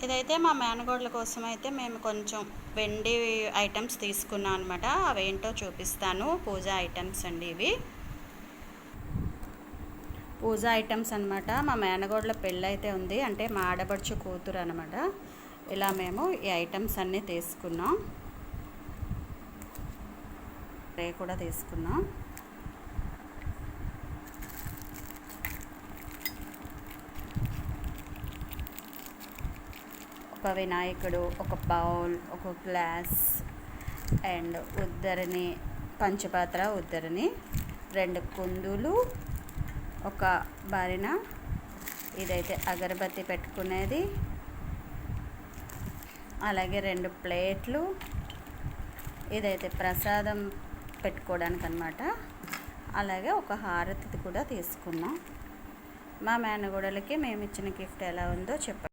ఇదైతే మా మేనగోడల కోసం అయితే మేము కొంచెం వెండి ఐటమ్స్ తీసుకున్నాం అనమాట. అవేంటో చూపిస్తాను. పూజా ఐటమ్స్ అండి ఇవి. పూజా ఐటమ్స్ అనమాట. మా మేనగోడల పెళ్ళి అయితే ఉంది, అంటే మా ఆడపడుచు కూతురు అనమాట. ఇలా మేము ఈ ఐటమ్స్ అన్నీ తీసుకున్నాం. ట్రే కూడా తీసుకున్నాం. ఒక వినాయకుడు, ఒక బౌల్, ఒక గ్లాస్ అండ్ ఉద్దరిని, పంచపాత్ర ఉద్దరిని, 2 కుందులు, ఒక బారిన, ఇదైతే అగరబత్తి పెట్టుకునేది, అలాగే 2 ప్లేట్లు, ఇదైతే ప్రసాదం పెట్టుకోవడానికి అనమాట. అలాగే ఒక హారతి కూడా తీసుకున్నాం. మా మేనగోడలకి మేము ఇచ్చిన గిఫ్ట్ ఎలా ఉందో చెప్పండి.